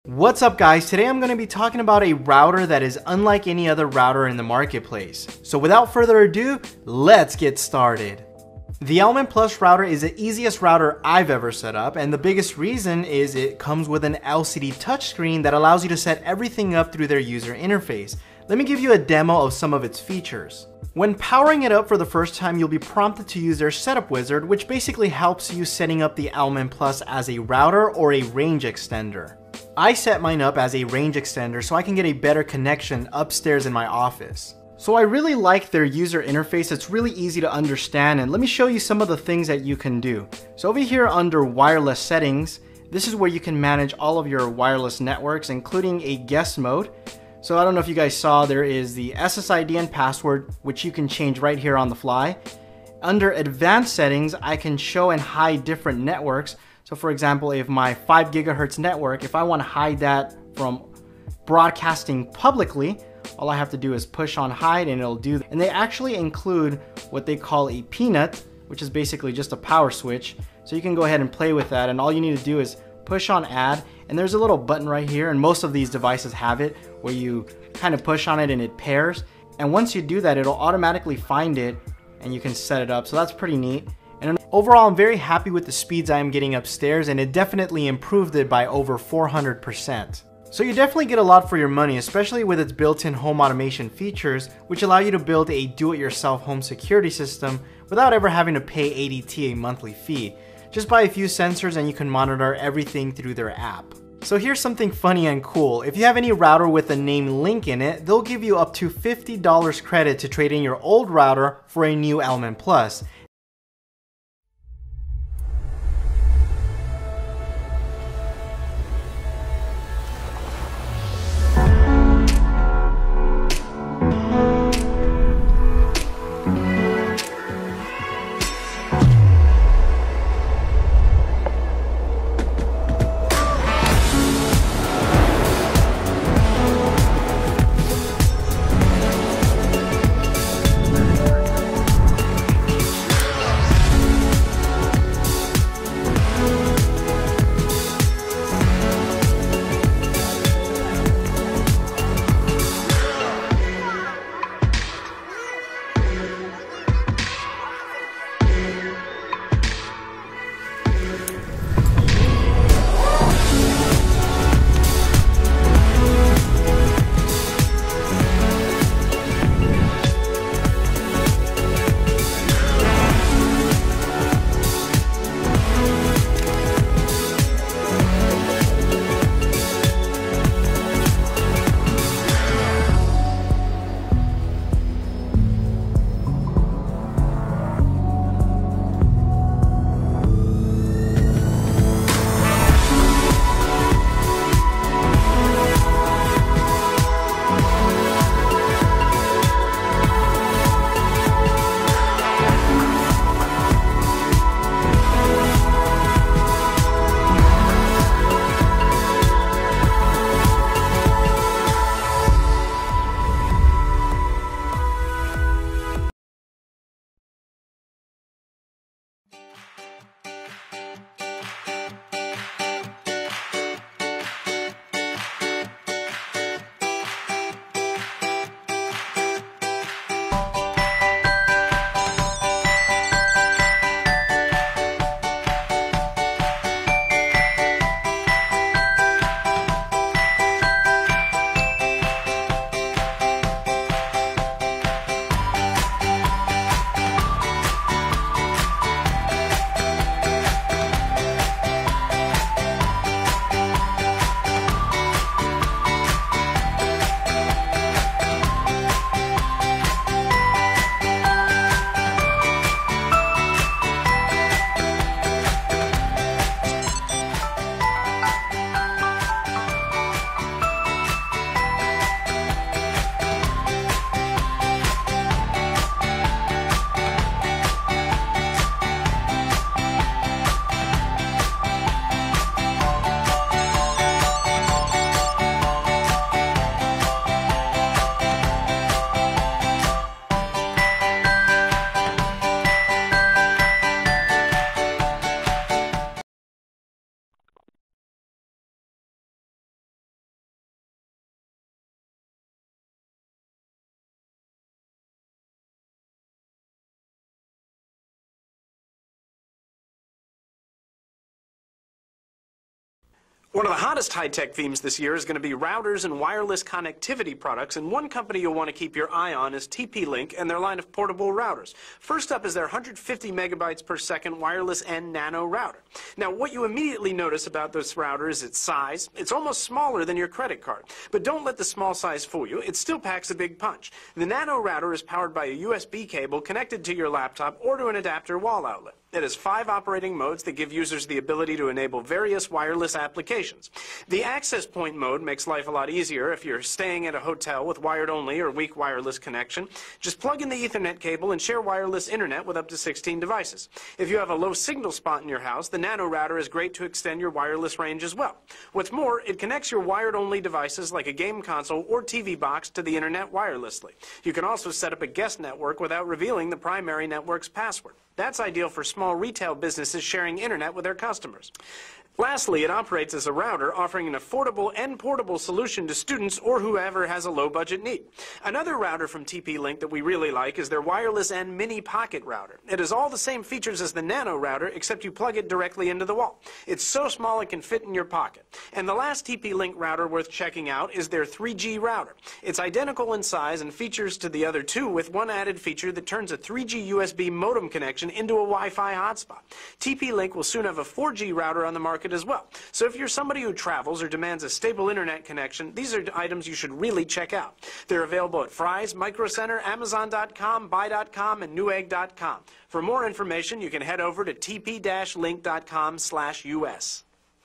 What's up guys, today I'm going to be talking about a router that is unlike any other router in the marketplace. So without further ado, let's get started. The Element Plus router is the easiest router I've ever set up, and the biggest reason is it comes with an LCD touchscreen that allows you to set everything up through their user interface. Let me give you a demo of some of its features. When powering it up for the first time, you'll be prompted to use their setup wizard, which basically helps you setting up the Element Plus as a router or a range extender. I set mine up as a range extender so I can get a better connection upstairs in my office. So I really like their user interface. It's really easy to understand, and let me show you some of the things that you can do. So over here under wireless settings, this is where you can manage all of your wireless networks, including a guest mode. So I don't know if you guys saw, there is the SSID and password, which you can change right here on the fly. Under advanced settings, I can show and hide different networks. So for example, if my 5 gigahertz network, if I want to hide that from broadcasting publicly, all I have to do is push on hide and it'll do that. And they actually include what they call a peanut, which is basically just a power switch. So you can go ahead and play with that, and all you need to do is push on add, and there's a little button right here, and most of these devices have it, where you kind of push on it and it pairs. And once you do that, it'll automatically find it and you can set it up. So that's pretty neat. And overall, I'm very happy with the speeds I am getting upstairs, and it definitely improved it by over 400%. So you definitely get a lot for your money, especially with its built-in home automation features, which allow you to build a do-it-yourself home security system without ever having to pay ADT a monthly fee. Just buy a few sensors and you can monitor everything through their app. So here's something funny and cool. If you have any router with the name Link in it, they'll give you up to $50 credit to trade in your old router for a new Element Plus. One of the hottest high-tech themes this year is going to be routers and wireless connectivity products, and one company you'll want to keep your eye on is TP-Link and their line of portable routers. First up is their 150 megabytes per second wireless and nano router. Now, what you immediately notice about this router is its size. It's almost smaller than your credit card. But don't let the small size fool you. It still packs a big punch. The nano router is powered by a USB cable connected to your laptop or to an adapter wall outlet. It has 5 operating modes that give users the ability to enable various wireless applications. The access point mode makes life a lot easier if you're staying at a hotel with wired-only or weak wireless connection. Just plug in the Ethernet cable and share wireless internet with up to 16 devices. If you have a low signal spot in your house, the nano router is great to extend your wireless range as well. What's more, it connects your wired-only devices like a game console or TV box to the internet wirelessly. You can also set up a guest network without revealing the primary network's password. That's ideal for small retail businesses sharing internet with their customers. Lastly, it operates as a router, offering an affordable and portable solution to students or whoever has a low-budget need. Another router from TP-Link that we really like is their wireless and mini pocket router. It has all the same features as the nano router, except you plug it directly into the wall. It's so small it can fit in your pocket. And the last TP-Link router worth checking out is their 3G router. It's identical in size and features to the other two, with one added feature that turns a 3G USB modem connection into a Wi-Fi hotspot. TP-Link will soon have a 4G router on the market as well. So if you're somebody who travels or demands a stable internet connection, these are items you should really check out. They're available at Fry's, Micro Center, Amazon.com, Buy.com, and Newegg.com. For more information, you can head over to tp-link.com/US.